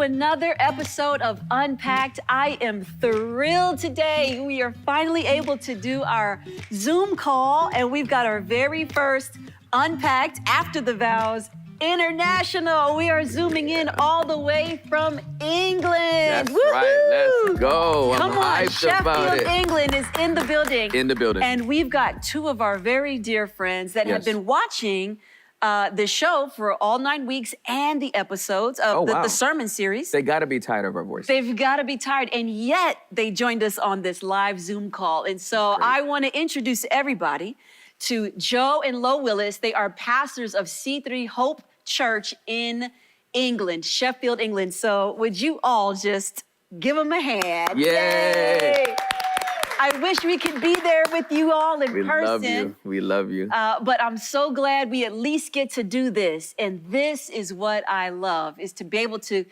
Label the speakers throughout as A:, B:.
A: another episode of Unpacked. I am thrilled today. We are finally able to do our Zoom call, and we've got our very first Unpacked after the Vows International. We are zooming in all the way from England.
B: That's
A: Woo-hoo!
B: right. Let's go.
A: Come
B: I'm
A: on,
B: hyped about
A: Sheffield,
B: it.
A: England is in the building.
B: In the building.
A: And we've got two of our very dear friends that have been watching the show for all 9 weeks and the episodes of the sermon series.
B: They got to be tired of our voices.
A: They've got to be tired, and yet they joined us on this live Zoom call. And so I want to introduce everybody to Joe and Lo Willis. They are pastors of C3 Hope Church in England, Sheffield, England. So would you all just give them a hand?
B: Yay!
A: I wish we could be there with you all in person.
B: We love you.
A: But I'm so glad we at least get to do this. And this is what I love, is to be able to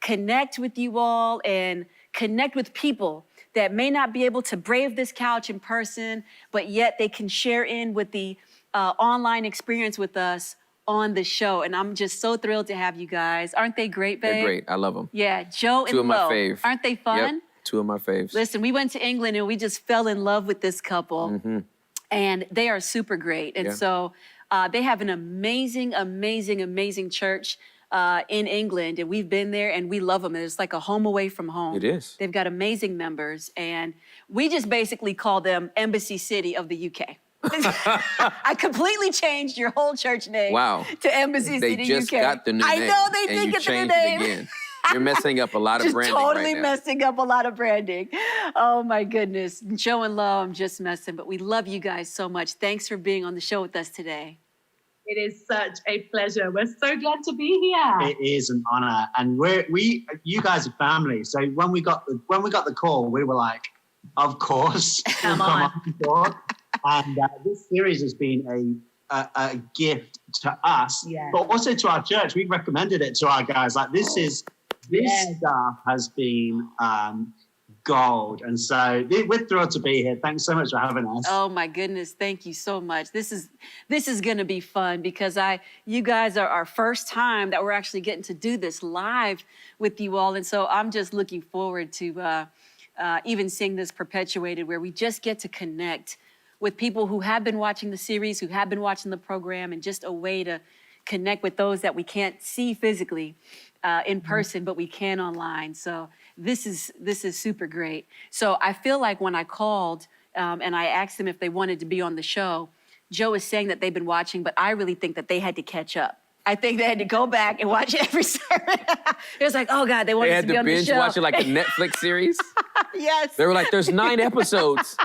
A: connect with you all and connect with people that may not be able to brave this couch in person, but yet they can share in with the online experience with us on the show. And I'm just so thrilled to have you guys. Aren't they great, babe?
B: They're great. I love them.
A: Yeah, Joe and Lo.
B: Two of my faves.
A: Aren't they fun?
B: Yep. Two of my faves.
A: Listen, we went to England and we just fell in love with this couple.
B: Mm-hmm.
A: And they are super great. And so they have an amazing, amazing, amazing church in England. And we've been there and we love them. And it's like a home away from home.
B: It is.
A: They've got amazing members. And we just basically call them Embassy City of the UK. I completely changed your whole church name to Embassy City UK.
B: They just got the new name.
A: I know they did get the new name.
B: Again. You're messing up a lot of branding
A: totally
B: right now.
A: messing up a lot of branding. Oh my goodness. Joe and Lo, I'm just messing, but we love you guys so much. Thanks for being on the show with us today.
C: It is such a pleasure. We're so glad to be here.
D: It is an honor, and you guys are family. So when we got the call, we were like, of course,
C: come on
D: board. And this series has been a gift to us, but also to our church. We've recommended it to our guys. Like this stuff has been gold. And so we're thrilled to be here. Thanks so much for having us.
A: Oh my goodness. Thank you so much. This is going to be fun because you guys are our first time that we're actually getting to do this live with you all. And so I'm just looking forward to even seeing this perpetuated where we just get to connect with people who have been watching the series, who have been watching the program, and just a way to connect with those that we can't see physically in person, but we can online. So this is super great. So I feel like when I called and I asked them if they wanted to be on the show, Joe is saying that they've been watching, but I really think that they had to catch up. I think they had to go back and watch every sermon. It was like, oh God, they wanted to be on the show.
B: They had to binge watch it like a Netflix series?
A: Yes.
B: They were like, there's 9 episodes.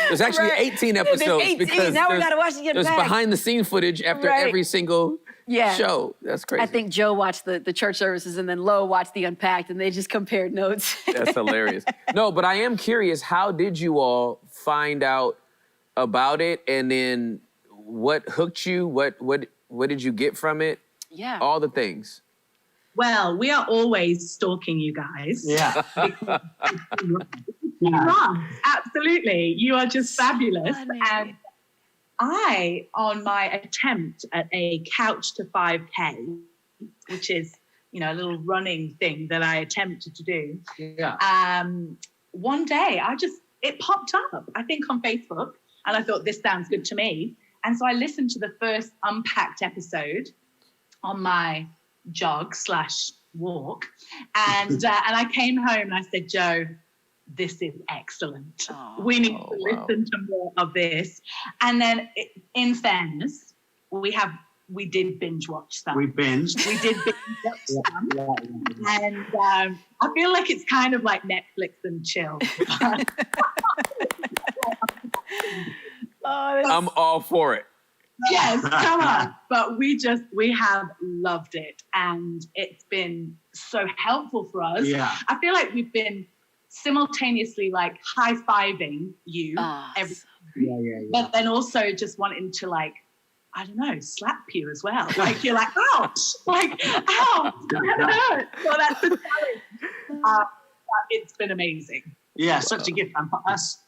B: There's actually 18 episodes.
A: There's 18.
B: Because
A: now we got to watch it
B: there's
A: back.
B: behind the scene footage after every single show. That's crazy.
A: I think Joe watched the church services and then Lo watched the Unpacked and they just compared notes.
B: That's hilarious. No, but I am curious, how did you all find out about it? And then what hooked you? What did you get from it?
A: Yeah.
B: All the things.
C: Well, we are always stalking you guys.
D: Yeah.
C: You are, absolutely. You are just fabulous. And I, on my attempt at a couch to 5K, which is, a little running thing that I attempted to do.
D: Yeah.
C: One day it popped up, I think on Facebook, and I thought this sounds good to me. And so I listened to the first Unpacked episode on my jog/walk. And I came home and I said, Joe, this is excellent. We need to listen to more of this. And then in fairness, we did binge watch some.
D: We binged.
C: We did binge watch some. And I feel like it's kind of like Netflix and chill.
B: I'm all for it.
C: Yes, come on. But we have loved it. And it's been so helpful for us.
D: Yeah.
C: I feel like we've been simultaneously like high-fiving you every time. But then also just wanting to I don't know, slap you as well. Like you're like, ouch, ow, that hurt. So that's the challenge. It's been amazing.
D: Yeah, such a gift. And for us,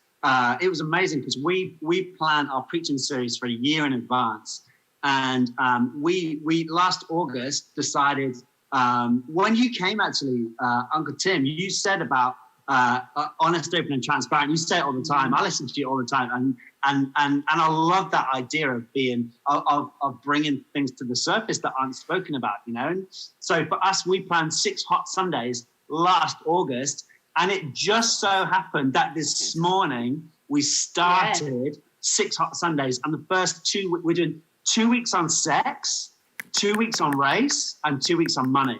D: it was amazing because we planned our preaching series for a year in advance. And we last August decided when you came, actually, Uncle Tim, you said about honest, open, and transparent. You say it all the time. I listen to you all the time, and I love that idea of of bringing things to the surface that aren't spoken about. And so for us, we planned 6 hot Sundays last August, and it just so happened that this morning we started 6 hot Sundays, and the first 2 we're doing 2 weeks on sex, 2 weeks on race, and 2 weeks on money.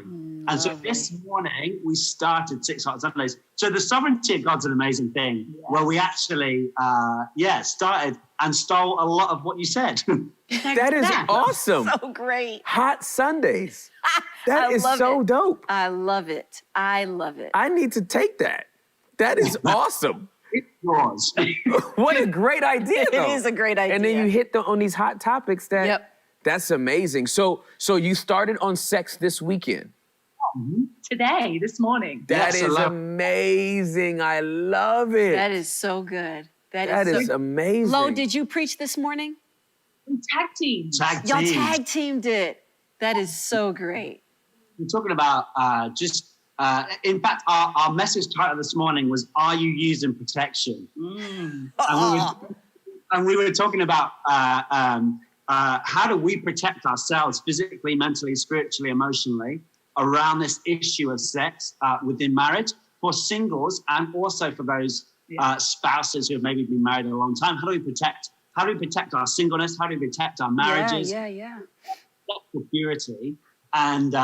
D: And so this morning we started 6 hot Sundays. So the sovereignty of God's an amazing thing, where we actually, started and stole a lot of what you said.
B: That is awesome.
A: So great.
B: Hot Sundays. That is so dope.
A: I love it. I love it.
B: I need to take that. That is awesome.
D: It's yours.
B: What a great idea, though.
A: It is a great idea.
B: And then you hit on these hot topics that's amazing. So you started on sex this weekend.
C: Today, this morning.
B: That is amazing. I love it.
A: That is so good.
B: That is amazing.
A: Lo, did you preach this morning?
C: Tag team.
A: Y'all tag teamed it. That is so great.
D: We're talking about in fact, our message title this morning was, "Are you using protection?" And we were talking about how do we protect ourselves physically, mentally, spiritually, emotionally around this issue of sex within marriage for singles and also for those spouses who have maybe been married a long time. How do we protect our singleness? How do we protect our marriages? Sexual purity. And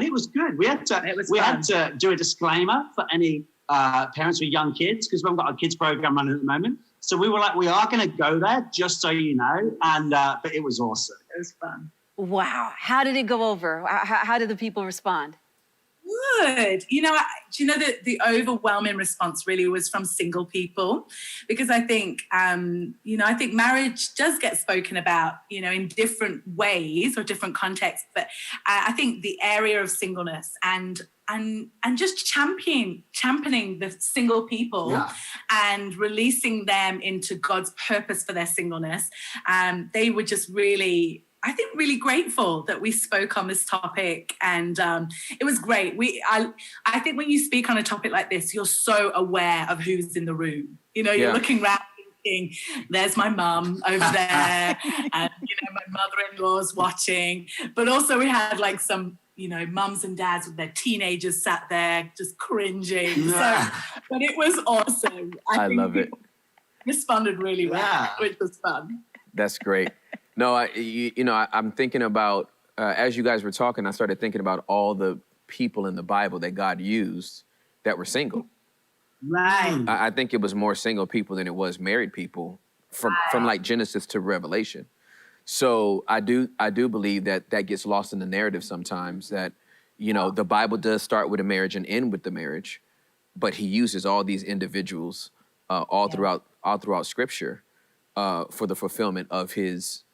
D: it was good. We had to do a disclaimer for any parents with young kids, because we haven't got our kids program running at the moment. So we were like, we are going to go there, just so you know. And but it was awesome.
C: It was fun.
A: Wow. How did it go over? How did the people respond?
E: Good. Do you know that the overwhelming response really was from single people, because I think, I think marriage does get spoken about, in different ways or different contexts. But I think the area of singleness and just championing the single people and releasing them into God's purpose for their singleness. They were just really, I think, really grateful that we spoke on this topic, and it was great. I think when you speak on a topic like this, you're so aware of who's in the room. You're looking around thinking, there's my mum over there, and my mother-in-law's watching. But also we had like some, mums and dads with their teenagers sat there just cringing. So, but it was awesome. I think
B: love it.
E: Responded really well, which was fun.
B: That's great. No, I'm thinking about, as you guys were talking, I started thinking about all the people in the Bible that God used that were single.
D: Right.
B: I think it was more single people than it was married people from like Genesis to Revelation. So I do believe that gets lost in the narrative sometimes, that, the Bible does start with a marriage and end with the marriage, but he uses all these individuals all throughout Scripture for the fulfillment of his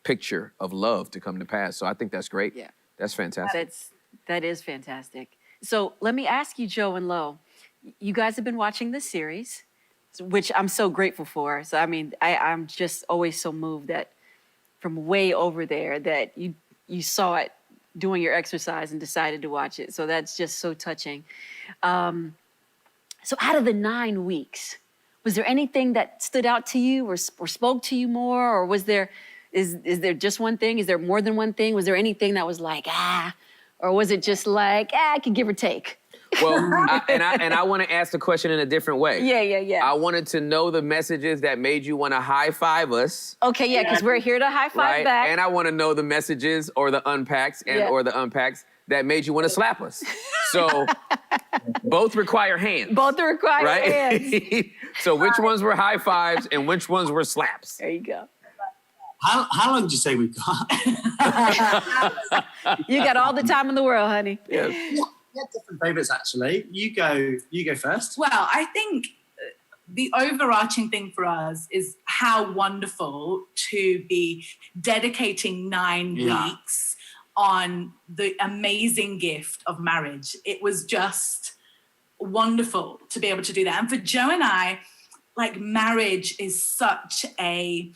B: picture of love to come to pass. So I think that's great. Yeah. That's fantastic.
A: That is fantastic. So let me ask you, Joe and Lo, you guys have been watching this series, which I'm so grateful for. So, I mean, I'm just always so moved that from way over there that you saw it doing your exercise and decided to watch it. So that's just so touching. So out of the 9 weeks, was there anything that stood out to you or spoke to you more? Or was there, is there just one thing? Is there more than one thing? Was there anything that was like, or was it just like, I could give or take?
B: Well, I want to ask the question in a different way.
A: Yeah.
B: I wanted to know the messages that made you want to high five us.
A: Okay, yeah, because we're here to high five back.
B: And I want to know the messages or the unpacks or the unpacks that made you want to slap us. So both require hands.
A: Both require hands.
B: So which ones were high fives and which ones were slaps?
A: There you go.
D: How long did you say we've got?
A: You got all the time in the world, honey.
B: Yes.
D: Yeah, different favorites, actually. You go first.
E: Well, I think the overarching thing for us is how wonderful to be dedicating 9 weeks on the amazing gift of marriage. It was just wonderful to be able to do that. And for Joe and I, like marriage is such a,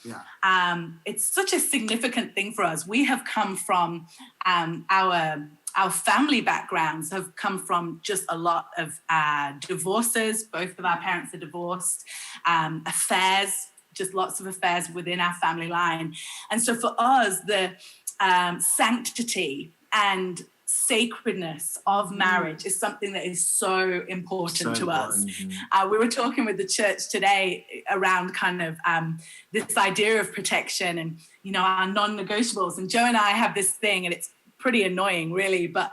E: it's such a significant thing for us. We have come from our family backgrounds have come from just a lot of divorces. Both of our parents are divorced, affairs, just lots of affairs within our family line. And so for us, the sanctity and sacredness of marriage is something that is so important to us. We were talking with the church today around kind of this idea of protection and, you know, our non-negotiables. And Joe and I have this thing, and it's pretty annoying, really, but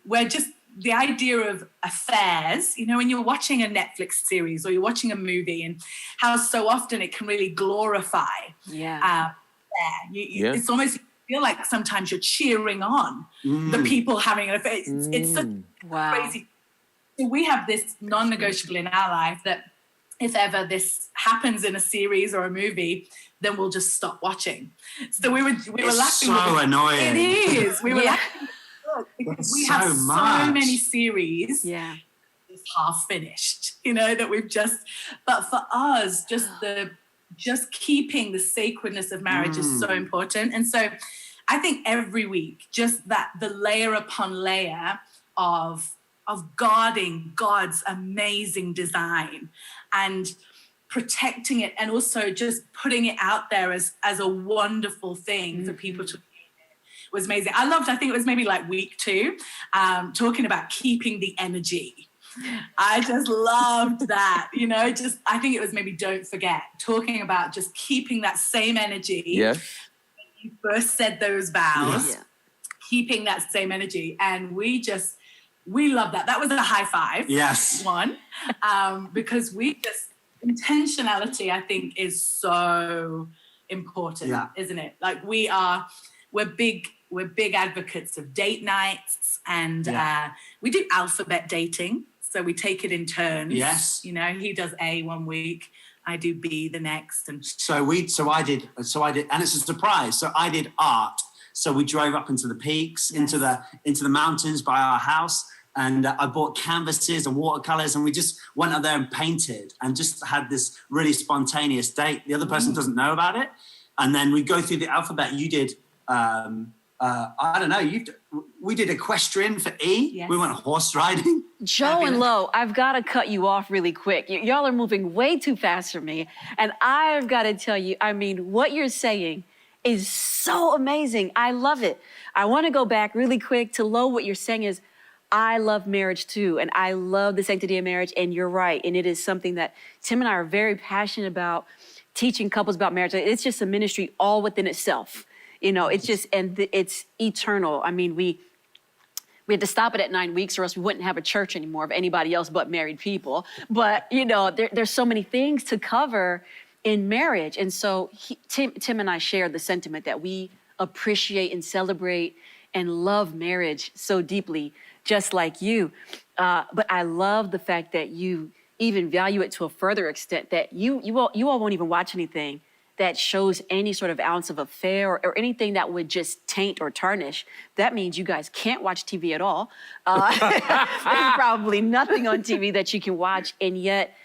E: we're just, the idea of affairs, you know, when you're watching a Netflix series or you're watching a movie, and how so often it can really glorify. It's almost, you feel like sometimes you're cheering on the people having an affair. It's such crazy. So we have this non-negotiable in our life that if ever this happens in a series or a movie, then we'll just stop watching. So we were laughing.
D: So annoying.
E: It is. We were laughing because we have so many series. It's half finished, you know, that we've just. But for us, just keeping the sacredness of marriage is so important. And so, I think every week, just that the layer upon layer of guarding God's amazing design and protecting it, and also just putting it out there as a wonderful thing for people to was amazing. I think it was maybe like week 2, talking about keeping the energy. I just loved that, you know, I think it was maybe don't forget, talking about just keeping that same energy.
B: Yes.
E: When you first said those vows, keeping that same energy. And we love that. That was a high five.
D: Yes.
E: One, because intentionality, I think, is so important, isn't it? Like we're big advocates of date nights, and we do alphabet dating. So we take it in turns.
D: Yes.
E: You know, he does A one week, I do B the next. And
D: so I did, and it's a surprise. So I did art. So we drove up into the peaks, into the mountains by our house. And I bought canvases and watercolors, and we just went up there and painted and just had this really spontaneous date. The other person doesn't know about it. And then we go through the alphabet. You did, I don't know, we did equestrian for E. Yes. We went horse riding.
A: Joe and Lo, I've got to cut you off really quick. Y'all are moving way too fast for me. And I've got to tell you, I mean, what you're saying is so amazing. I love it. I want to go back really quick to Lo. What you're saying is, I love marriage too, and I love the sanctity of marriage, and you're right. And it is something that Tim and I are very passionate about, teaching couples about marriage. It's just a ministry all within itself. You know, it's just, and it's eternal. I mean, we had to stop it at 9 weeks, or else we wouldn't have a church anymore of anybody else but married people. But, you know, there's so many things to cover in marriage. And so Tim and I share the sentiment that we appreciate and celebrate and love marriage so deeply, just like you. But I love the fact that you even value it to a further extent, that you all won't even watch anything that shows any sort of ounce of affair or anything that would just taint or tarnish. That means you guys can't watch TV at all. There's probably nothing on TV that you can watch. And yet,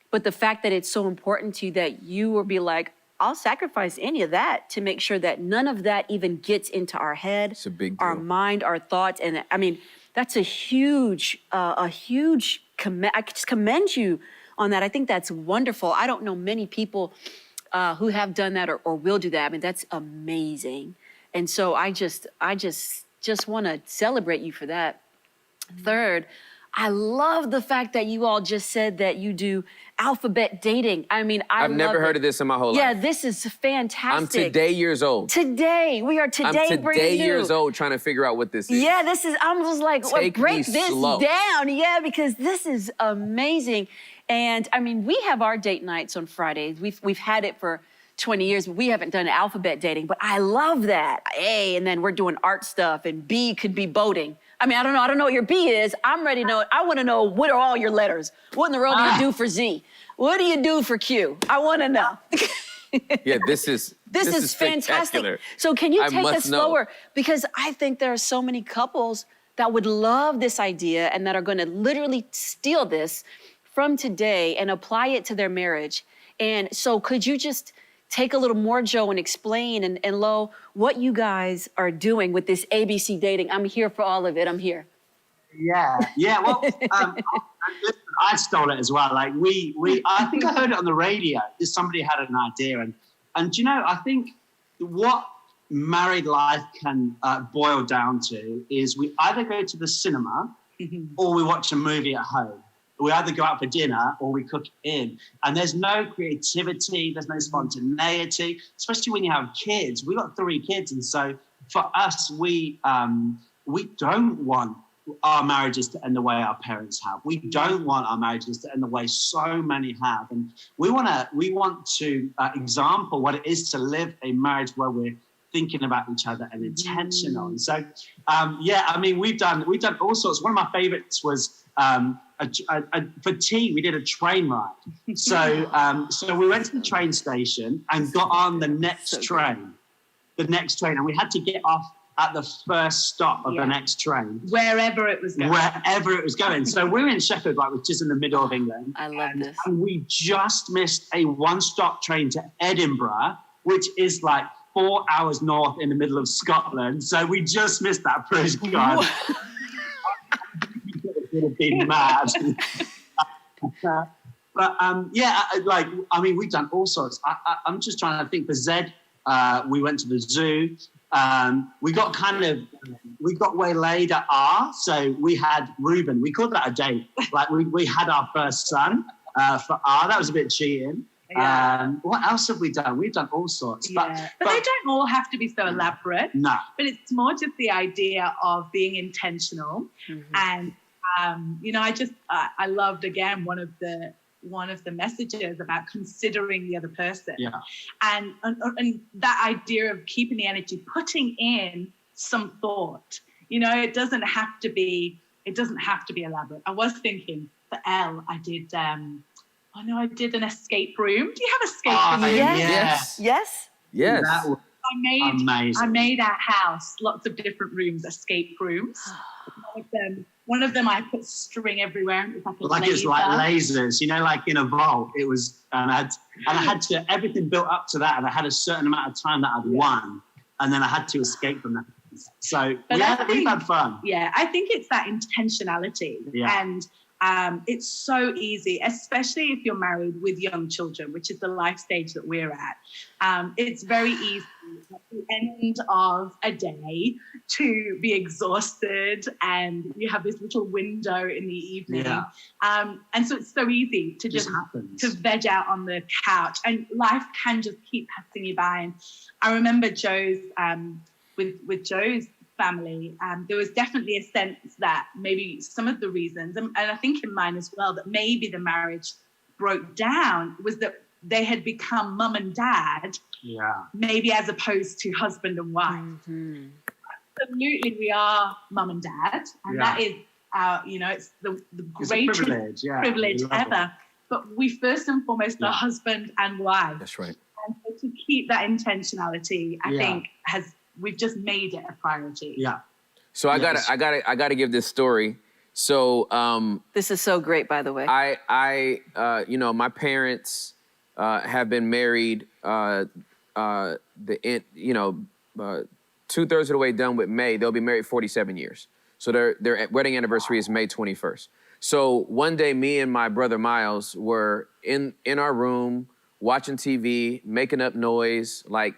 A: but the fact that it's so important to you that you will be like, I'll sacrifice any of that to make sure that none of that even gets into our head,
B: it's a big deal.
A: Our mind, our thoughts. And I mean, that's a huge I just commend you on that. I think that's wonderful. I don't know many people who have done that or will do that. I mean, that's amazing. And so I just want to celebrate you for that. Third, I love the fact that you all just said that you do alphabet dating. I mean, I've
B: never heard of this in my whole life.
A: Yeah, this is fantastic.
B: I'm today years old.
A: We are today brand new.
B: Years old trying to figure out what this is.
A: Yeah, I'm just like, break this down. Yeah, because this is amazing. And I mean, we have our date nights on Fridays. We've had it for 20 years, but we haven't done alphabet dating. But I love that. A, and then we're doing art stuff, and B could be boating. I mean, I don't know what your B is. I'm ready to know. I want to know, what are all your letters? What in the world do you do for Z? What do you do for Q? I want to know.
B: Yeah, this is
A: fantastic. So can you take us slower? Because I think there are so many couples that would love this idea and that are going to literally steal this from today and apply it to their marriage. And so could you just take a little more, Joe, and explain, and Lo, what you guys are doing with this ABC dating? I'm here for all of it. I'm here.
D: Yeah. Well, I stole it as well. Like I think I heard it on the radio. Somebody had an idea, and you know, I think what married life can boil down to is we either go to the cinema or we watch a movie at home. We either go out for dinner or we cook in. And there's no creativity, there's no spontaneity, especially when you have kids. We got 3 kids, and so for us, we don't want our marriages to end the way our parents have. We don't want our marriages to end the way so many have. And we want to example what it is to live a marriage where we're thinking about each other and intentional. And so, I mean, we've done all sorts. One of my favorites was for tea, we did a train ride. So we went to the train station and got on the next train, and we had to get off at the first stop of the next train.
C: Wherever it was going.
D: So we're in Sheffield, like, which is in the middle of England.
A: I love this.
D: And we just missed a 1-stop train to Edinburgh, which is like 4 hours north in the middle of Scotland. So we just missed that, praise God. Would have been mad. But we've done all sorts. I'm just trying to think. For Zed, we went to the zoo. We got waylaid at R. So we had Reuben. We called that a date. Like we had our first son for R. That was a bit cheating. Yeah. What else have we done? We've done all sorts.
C: But they don't all have to be so elaborate.
D: No.
C: But it's more just the idea of being intentional. And I loved, again, one of the messages about considering the other person. Yeah. And that idea of keeping the energy, putting in some thought. You know, it doesn't have to be elaborate. I was thinking for Elle, I did an escape room. Do you have escape rooms?
A: Yes.
D: That was amazing.
C: I made our house lots of different rooms, escape rooms. One of them I put string everywhere. It was like
D: it's like lasers, you know, like in a vault. It was, and I had to, everything built up to that, and I had a certain amount of time that I'd won, and then I had to escape from that. So we've had fun.
C: Yeah, I think it's that intentionality. Yeah. And it's so easy, especially if you're married with young children, which is the life stage that we're at. It's very easy at the end of a day to be exhausted, and you have this little window in the evening. Yeah. And so it's so easy to just to veg out on the couch, and life can just keep passing you by. And I remember Joe's, with Joe's family, there was definitely a sense that maybe some of the reasons, and I think in mine as well, that maybe the marriage broke down was that they had become mum and dad, maybe as opposed to husband and wife. Absolutely, we are mum and dad, and that is our, it's the greatest privilege ever. But we first and foremost are husband and wife.
B: That's right.
C: And so to keep that intentionality, I think we've just made it a priority.
B: Yeah. So I gotta give this story. So
A: this is so great, by the way.
B: My parents have been married 2/3 of the way done with May. They'll be married 47 years. So their wedding anniversary is May 21st. So one day, me and my brother Miles were in our room watching TV, making up noise like,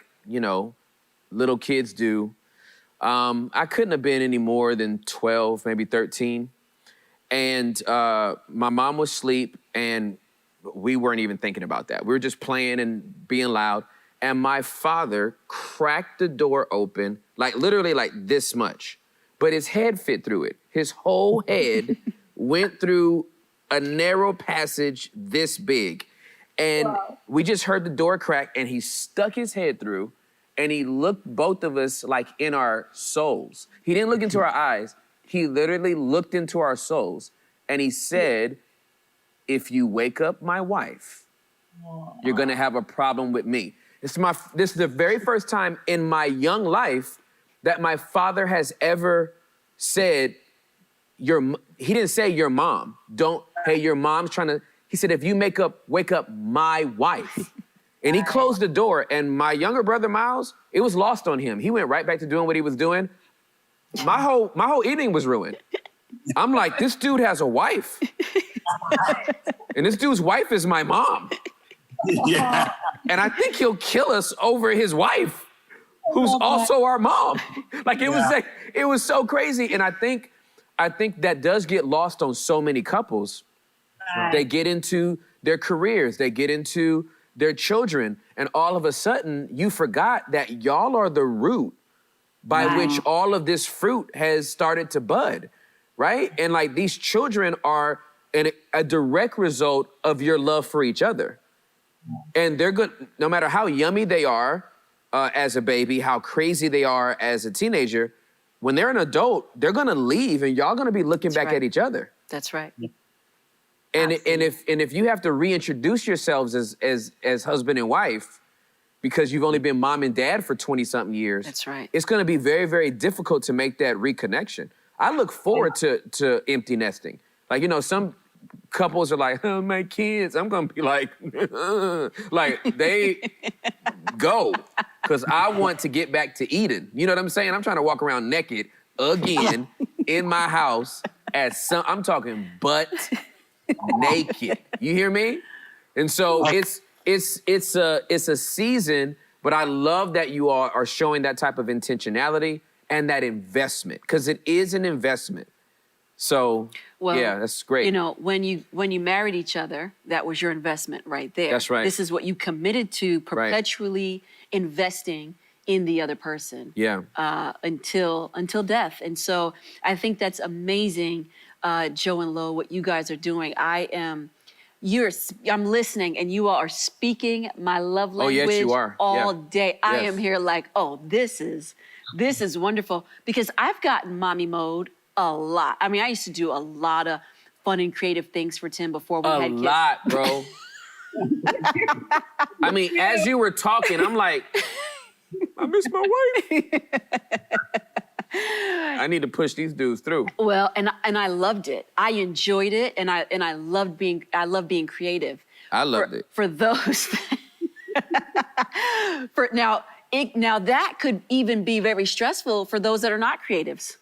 B: little kids do. I couldn't have been any more than 12, maybe 13. And my mom was asleep, and we weren't even thinking about that. We were just playing and being loud. And my father cracked the door open, like literally like this much. But his head fit through it. His whole head went through a narrow passage this big. And we just heard the door crack, and he stuck his head through, and he looked both of us like in our souls. He didn't look into our eyes. He literally looked into our souls, and he said, if you wake up my wife, you're gonna have a problem with me. This is the very first time in my young life that my father has ever said, he didn't say your mom. Hey, your mom's trying to, He said, if you wake up my wife. And he closed the door, and my younger brother, Miles, it was lost on him. He went right back to doing what he was doing. My whole evening was ruined. I'm like, this dude has a wife. And this dude's wife is my mom.
D: Yeah.
B: And I think he'll kill us over his wife, who's also our mom. Like, it was so crazy. And I think that does get lost on so many couples. They get into their careers, they get into their children, and all of a sudden you forgot that y'all are the root by which all of this fruit has started to bud, right? And like, these children are a direct result of your love for each other. And they're good, no matter how yummy they are as a baby, how crazy they are as a teenager, when they're an adult, they're gonna leave and y'all gonna be looking back at each other.
A: That's right.
B: And if you have to reintroduce yourselves as husband and wife because you've only been mom and dad for 20-something years,
A: that's right.
B: It's going to be very, very difficult to make that reconnection. I look forward to empty nesting. Like, you know, some couples are like, oh, my kids. I'm going to be like, like, they go, because I want to get back to Eden. You know what I'm saying? I'm trying to walk around naked again in my house I'm talking butt naked. You hear me? And so it's a season, but I love that you all are showing that type of intentionality and that investment, because it is an investment. So, yeah, that's great.
A: You know, when you married each other, that was your investment right there.
B: That's right.
A: This is what you committed to, perpetually investing in the other person.
B: Yeah.
A: Until death. And so I think that's amazing, Joe and Lo, what you guys are doing. I'm listening, and you all are speaking my love language.
B: Oh, yes, you are.
A: All day. I
B: Yes.
A: am here like, oh, this is wonderful, because I've gotten mommy mode a lot. I mean, I used to do a lot of fun and creative things for Tim before we had kids.
B: A lot, bro. I mean, as you were talking, I'm like, I miss my wife. I need to push these dudes through.
A: Well, and I loved it. I enjoyed it, and I loved being creative.
B: I loved it.
A: For those now that could even be very stressful for those that are not creatives.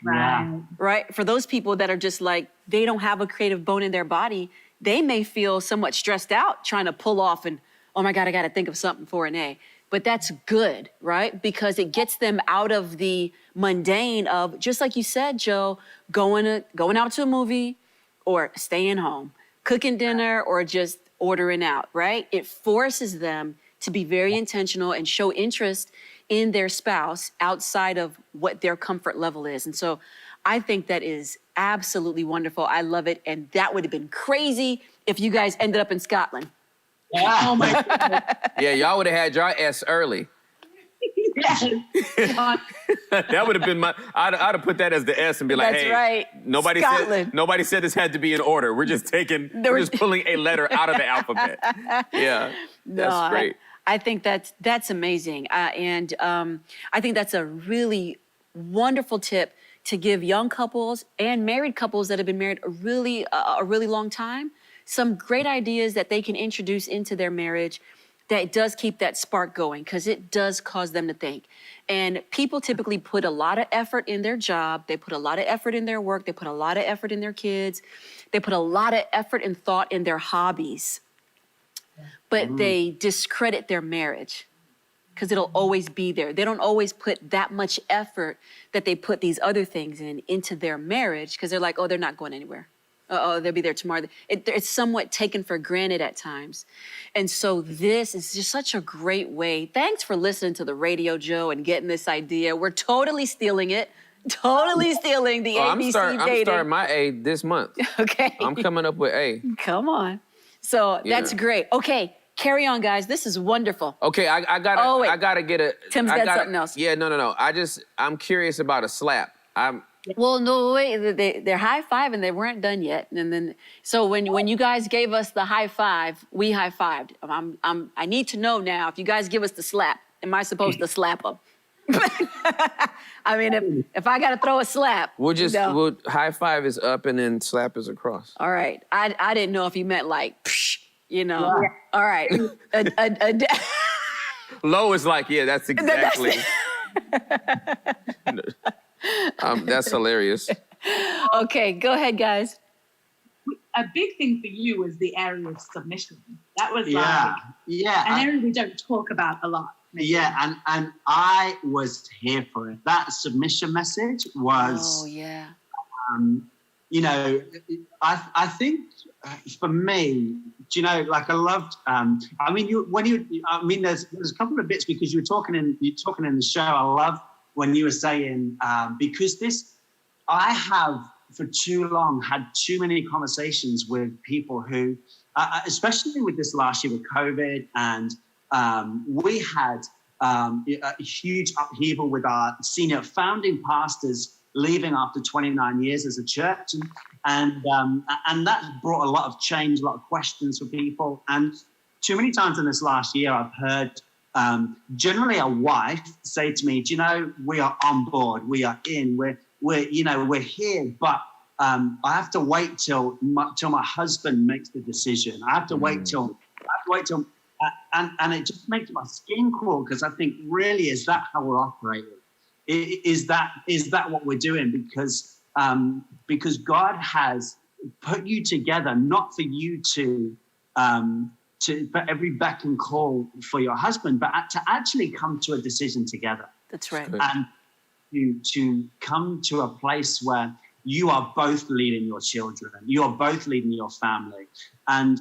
A: Right? For those people that are just like, they don't have a creative bone in their body, they may feel somewhat stressed out trying to pull off and, oh my God, I got to think of something for an A. But that's good, right? Because it gets them out of the mundane of, just like you said, Joe, going out to a movie or staying home, cooking dinner or just ordering out, right? It forces them to be very intentional and show interest in their spouse outside of what their comfort level is. And so I think that is absolutely wonderful. I love it. And that would have been crazy if you guys ended up in Scotland.
C: Oh my God.
B: Yeah, y'all would have had your S early.
C: Yes.
B: That would have been I'd have put that as the S and be like,
A: That's
B: hey,
A: right.
B: nobody said this had to be in order. We're just pulling a letter out of the alphabet. Yeah, that's great.
A: I think that's amazing. And I think that's a really wonderful tip to give young couples and married couples that have been married a really long time, some great ideas that they can introduce into their marriage that does keep that spark going, because it does cause them to think. And people typically put a lot of effort in their job. They put a lot of effort in their work. They put a lot of effort in their kids. They put a lot of effort and thought in their hobbies. But they discredit their marriage because it'll always be there. They don't always put that much effort that they put these other things into their marriage, because they're like, oh, they're not going anywhere. Oh, they'll be there tomorrow. It's somewhat taken for granted at times. And so this is just such a great way. Thanks for listening to the radio, Joe, and getting this idea. We're totally stealing it. Totally stealing the ABC dating.
B: I'm starting my A this month.
A: Okay.
B: I'm coming up with A.
A: Come on. So that's great. Okay, carry on, guys. This is wonderful.
B: Okay, I gotta get a.
A: Tim's got something else.
B: Yeah, no. I'm curious about a slap.
A: Well, no, wait. They're high-fiving, and they weren't done yet. And then, so when you guys gave us the high five, we high-fived. I need to know now, if you guys give us the slap, am I supposed to slap them? I mean, if I got to throw a slap.
B: We'll high five is up and then slap is across.
A: All right. I didn't know if you meant like, psh, you know.
D: Yeah.
A: All right.
B: Lois like, yeah, that's exactly. That's hilarious.
A: Okay, go ahead, guys.
C: A big thing for you was the area of submission. That was
D: Yeah.
C: an area we don't talk about a lot. Maybe.
D: Yeah, and I was here for it. That submission message was,
A: Oh, yeah.
D: you know, I think for me, do you know, like I loved. I mean, there's a couple of bits because you're talking in the show. I love when you were saying because I have for too long had too many conversations with people who, especially with this last year with COVID, and we had a huge upheaval with our senior founding pastors leaving after 29 years as a church, and that brought a lot of change, a lot of questions for people. And too many times in this last year, I've heard generally a wife say to me, "Do you know, we are on board, we are in, we're here, but I have to wait till my husband makes the decision. I have to wait till." And it just makes my skin crawl because I think, really, is that how we're operating? Is that what we're doing? Because God has put you together not for you to for every beck and call for your husband, but to actually come to a decision together.
A: That's right.
D: And to come to a place where you are both leading your children, you are both leading your family, and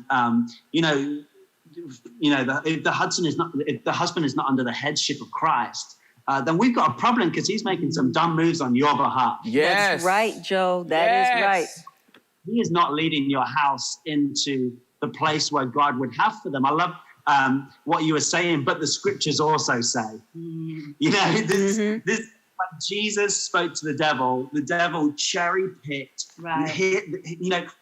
D: if the husband is not under the headship of Christ, then we've got a problem because he's making some dumb moves on your behalf.
B: Yes.
A: That's right, Joe. That is right.
D: He is not leading your house into the place where God would have for them. I love what you were saying, but the scriptures also say, this when Jesus spoke to the devil cherry-picked,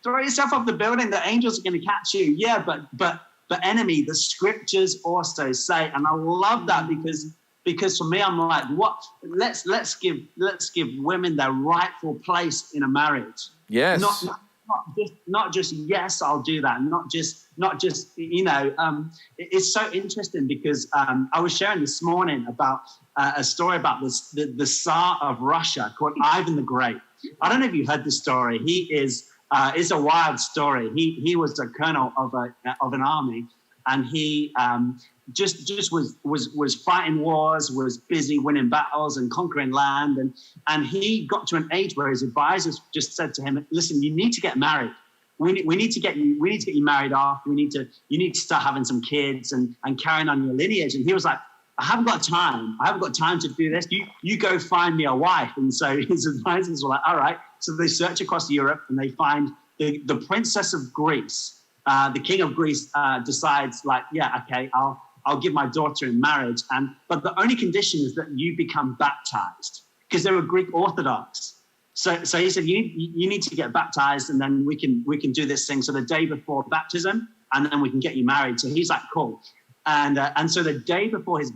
D: throw yourself off the building, the angels are going to catch you. Yeah, but enemy, the scriptures also say, and I love that because for me, I'm like, what? Let's give women their rightful place in a marriage.
B: Yes.
D: Not just yes, I'll do that. Not just it's so interesting because I was sharing this morning about a story about the Tsar of Russia called Ivan the Great. I don't know if you heard this story. He is. It's a wild story. He was a colonel of an army, and he just was fighting wars, was busy winning battles and conquering land, and he got to an age where his advisors just said to him, "Listen, you need to get married. We need to get you married off. You need to start having some kids and carrying on your lineage." And he was like, I haven't got time to do this. You go find me a wife. And so his advisors were like, all right. So they search across Europe and they find the princess of Greece. The king of Greece decides like, yeah, okay, I'll give my daughter in marriage. But the only condition is that you become baptized because they were Greek Orthodox. So he said, you need to get baptized and then we can do this thing. So the day before baptism, and then we can get you married. So he's like, cool. And so the day before his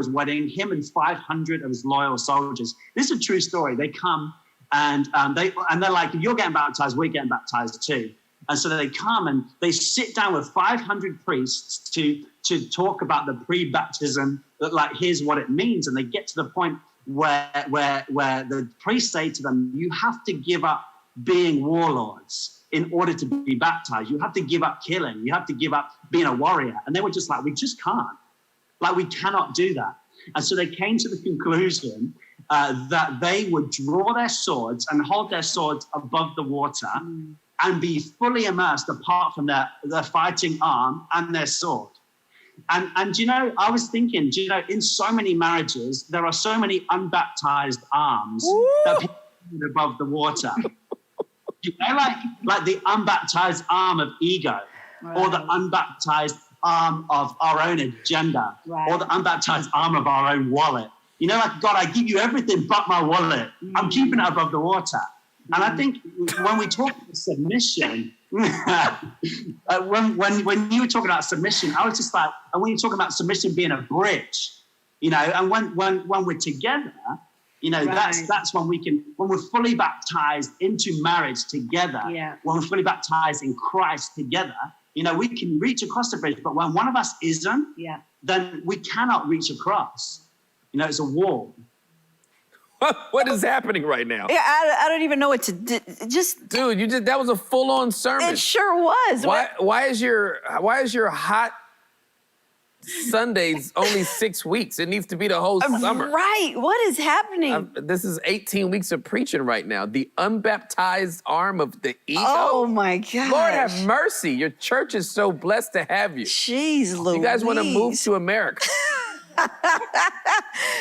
D: wedding, him and 500 of his loyal soldiers. This is a true story. They come and they're like, if you're getting baptized, we're getting baptized too. And so they come and they sit down with 500 priests to talk about the pre-baptism. Like, here's what it means. And they get to the point where the priests say to them, you have to give up being warlords in order to be baptized. You have to give up killing. You have to give up being a warrior. And they were just like, we just can't. Like, we cannot do that. And so they came to the conclusion that they would draw their swords and hold their swords above the water and be fully immersed apart from their fighting arm and their sword. And I was thinking, in so many marriages, there are so many unbaptized arms that people put above the water. Like the unbaptized arm of ego, right, or the unbaptized arm of our own agenda, right, or the unbaptized arm of our own wallet. Like, God, I give you everything but my wallet. I'm keeping it above the water. And I think when we talk about submission, when you were talking about submission, I was just like, and when you're talking about submission being a bridge, you know, and when we're together, you know, that's when when we're fully baptized into marriage together, when we're fully baptized in Christ together, you know, we can reach across the bridge. But when one of us isn't, then we cannot reach across. You know, it's a wall.
B: What is happening right now?
A: Yeah, I don't even know what to do.
B: Dude, that was a full-on sermon.
A: It sure was.
B: Why is your hot Sundays only 6 weeks? It needs to be the whole summer.
A: Right. What is happening?
B: This is 18 weeks of preaching right now. The unbaptized arm of the ego.
A: Oh my God.
B: Lord have mercy. Your church is so blessed to have you.
A: Jeez, Louise.
B: You guys want to move to America?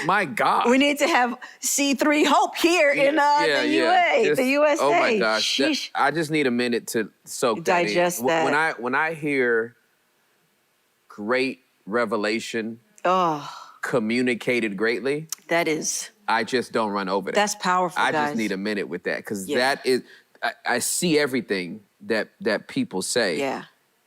B: My God.
A: We need to have C3 Hope here in the USA.
B: Oh my gosh. I just need a minute to soak
A: digest
B: that in.
A: that.
B: When I hear great revelation communicated greatly, I just don't run over that.
A: That's powerful,
B: I
A: guys.
B: just need a minute with that, because that is, I see everything that people say.
A: Yeah.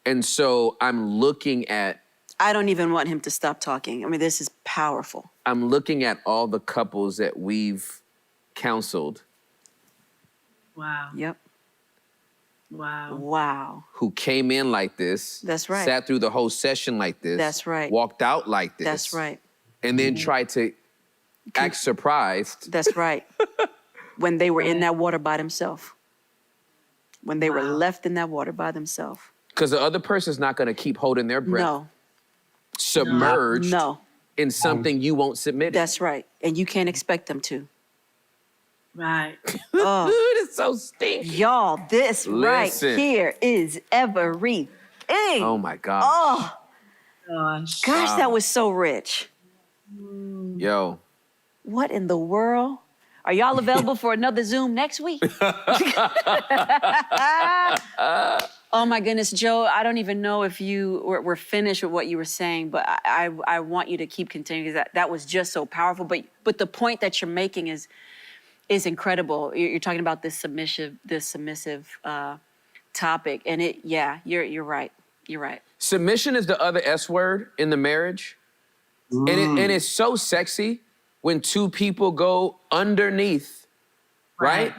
B: And so I'm looking at,
A: I don't even want him to stop talking. I mean, this is powerful.
B: I'm looking at all the couples that we've counseled.
E: Wow.
A: Yep.
E: Wow.
A: Wow.
B: Who came in like this.
A: That's right.
B: Sat through the whole session like this.
A: That's right.
B: Walked out like this.
A: That's right.
B: And then tried to act surprised.
A: That's right. When they were in that water by themselves. When they were left in that water by themselves.
B: Because the other person's not going to keep holding their breath.
A: No.
B: Submerged in something you won't submit.
A: That's right. And you can't expect them to.
E: Right.
A: Oh.
B: Dude, it's so stinky.
A: Y'all, this right here is everything.
B: Oh my gosh.
A: Oh.
E: Gosh,
A: that was so rich.
B: Yo.
A: What in the world? Are y'all available for another Zoom next week? Oh my goodness, Joe, I don't even know if you were finished with what you were saying, but I want you to keep continuing, because that was just so powerful. But the point that you're making is incredible. You're talking about this submissive topic, and you're right. You're right.
B: Submission is the other S word in the marriage. And it's so sexy when two people go underneath, right?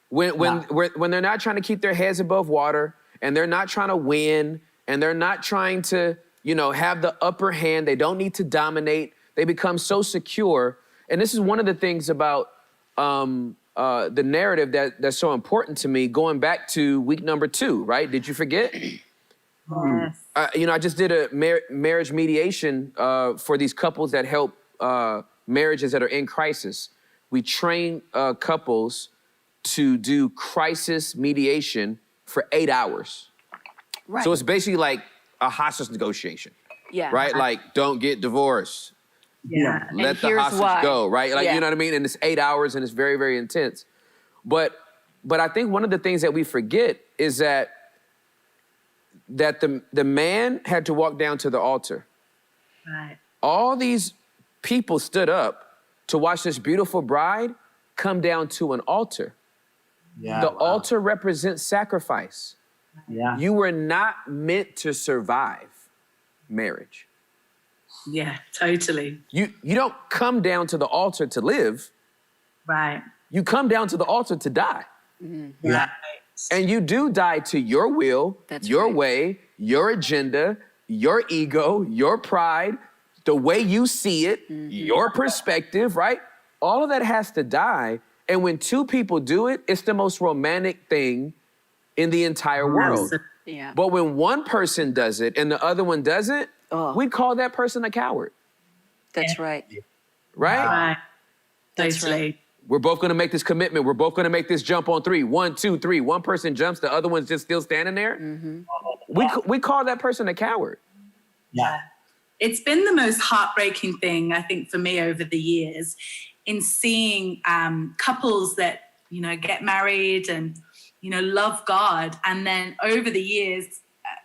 B: When they're not trying to keep their heads above water, and they're not trying to win, and they're not trying to, have the upper hand. They don't need to dominate. They become so secure. And this is one of the things about the narrative that's so important to me, going back to week number 2, right? Did you forget?
E: Yes.
B: I just did a marriage mediation for these couples that help marriages that are in crisis. We train couples to do crisis mediation for 8 hours.
A: Right.
B: So it's basically like a hostage negotiation.
A: Yeah.
B: Right? Like, don't get divorced.
E: Yeah.
B: Let the hostage go, right? Like, you know what I mean? And it's 8 hours and it's very, very intense. But I think one of the things that we forget is that the man had to walk down to the altar.
E: Right.
B: All these people stood up to watch this beautiful bride come down to an altar.
D: Yeah,
B: the altar represents sacrifice.
D: Yeah.
B: You were not meant to survive marriage.
E: Yeah, totally.
B: You don't come down to the altar to live.
E: Right.
B: You come down to the altar to die.
E: Mm-hmm. Yeah.
B: And you do die to your will, your way, your agenda, your ego, your pride, the way you see it, your perspective, right? All of that has to die. And when two people do it, it's the most romantic thing in the entire world.
A: Yeah.
B: But when one person does it and the other one doesn't, we call that person a coward.
A: That's right.
B: Right?
E: Right.
A: That's
E: Totally.
A: right.
B: We're both going to make this commitment. We're both going to make this jump on 3. 1, 2, 3. One person jumps, the other one's just still standing there. We call that person a coward.
D: Yeah.
E: It's been the most heartbreaking thing, I think, for me over the years, in seeing couples that, get married and, love God. And then over the years,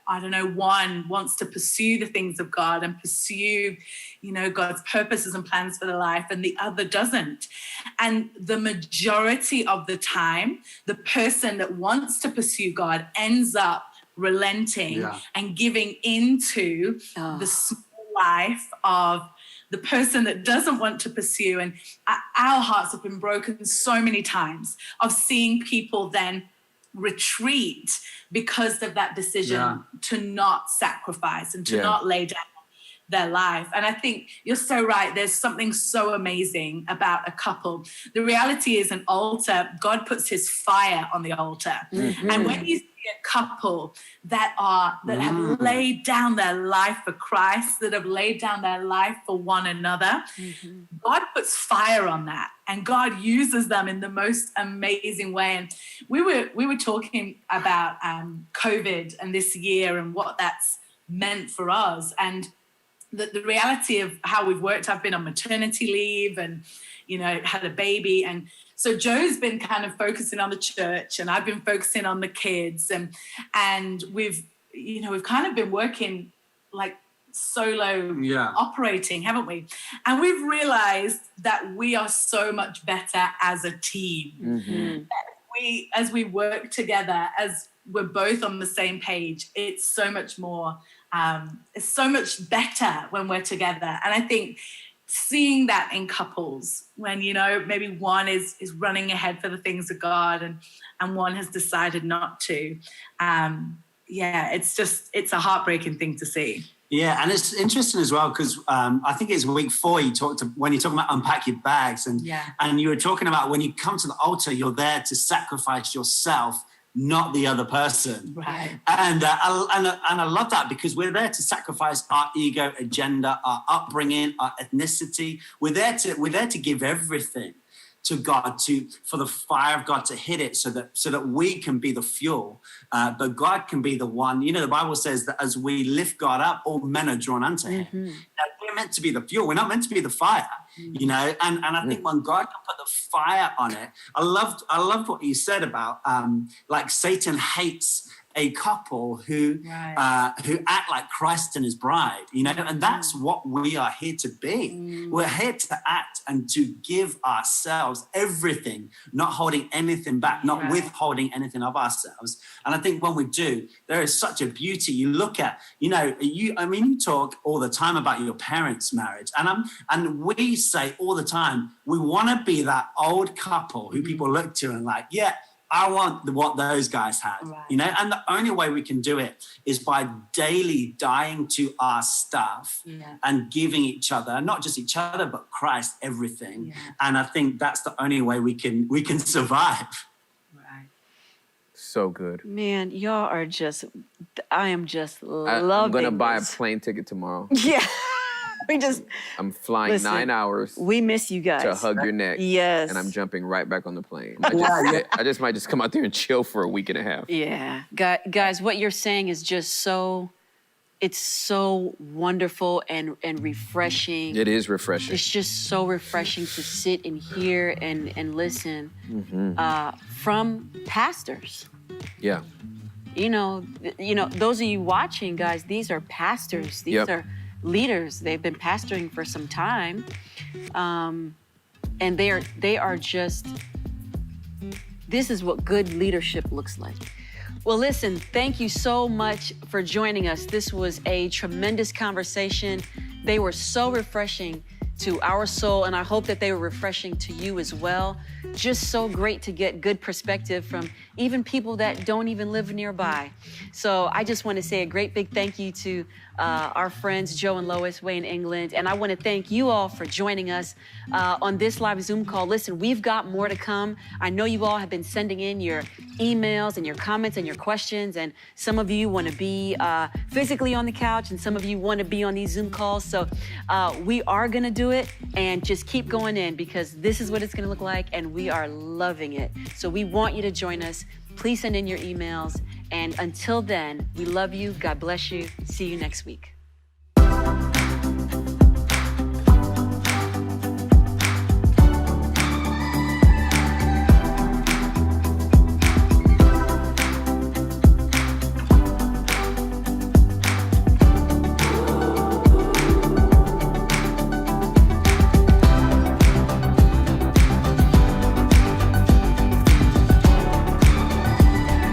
E: I don't know, one wants to pursue the things of God and pursue, God's purposes and plans for their life, and the other doesn't. And the majority of the time, the person that wants to pursue God ends up relenting and giving into the small life of the person that doesn't want to pursue. And our hearts have been broken so many times of seeing people then retreat because of that decision to not sacrifice and to not lay down their life. And I think you're so right. There's something so amazing about a couple. The reality is, an altar, God puts his fire on the altar. Mm-hmm. And when you see a couple that have laid down their life for Christ, that have laid down their life for one another, God puts fire on that, and God uses them in the most amazing way. And we were talking about COVID and this year and what that's meant for us. And the reality of how we've worked, I've been on maternity leave and, had a baby. And so Joe's been kind of focusing on the church and I've been focusing on the kids. And we've kind of been working like solo operating, haven't we? And we've realized that we are so much better as a team. Mm-hmm. As we work together, as we're both on the same page, it's so much more, it's so much better when we're together. And I think seeing that in couples, when, maybe one is running ahead for the things of God and one has decided not to, it's a heartbreaking thing to see.
D: Yeah, and it's interesting as well because I think it's week 4 when you're talking about unpack your bags and you were talking about when you come to the altar, you're there to sacrifice yourself, not the other person.
E: Right.
D: And I love that because we're there to sacrifice our ego agenda, our upbringing, our ethnicity. We're there to give everything to God, for the fire of God to hit it so that we can be the fuel, but God can be the one. The Bible says that as we lift God up, all men are drawn unto him. Mm-hmm. Now, we're meant to be the fuel. We're not meant to be the fire, and I think when God can put the fire on it, I loved what you said about like Satan hates a couple who act like Christ and his bride, and that's what we are here to be. We're here to act and to give ourselves everything, not holding anything back, not withholding anything of ourselves. And I think when we do, there is such a beauty. You look at, you talk all the time about your parents' marriage, and we say all the time, we want to be that old couple who people look to and like, I want what those guys had, and the only way we can do it is by daily dying to our stuff and giving each other, not just each other, but Christ, everything. And I think that's the only way we can survive.
E: Right.
B: So good.
A: Man, y'all are I am just loving
B: I'm going to buy a
A: this.
B: plane ticket tomorrow.
A: Yeah.
B: I'm flying 9 hours.
A: We miss you guys.
B: To hug your neck.
A: Yes.
B: And I'm jumping right back on the plane. I just might come out there and chill for a week and a half.
A: Yeah. Guys, what you're saying is just it's so wonderful and refreshing.
B: It is refreshing.
A: It's just so refreshing to sit and hear and listen from pastors.
B: Yeah.
A: Those of you watching, guys, these are pastors. These are leaders. They've been pastoring for some time. And they are just, this is what good leadership looks like. Well, listen, thank you so much for joining us. This was a tremendous conversation. They were so refreshing to our soul, and I hope that they were refreshing to you as well. Just so great to get good perspective from even people that don't even live nearby. So I just want to say a great big thank you to our friends Joe and Lois way in England. And I want to thank you all for joining us on this live Zoom call. Listen, we've got more to come. I know you all have been sending in your emails and your comments and your questions, and some of you want to be physically on the couch, and some of you want to be on these Zoom calls. So we are going to do it, and just keep going in, because this is what it's going to look like, and we are loving it. So we want you to join us. Please send in your emails. And until then, we love you. God bless you. See you next week.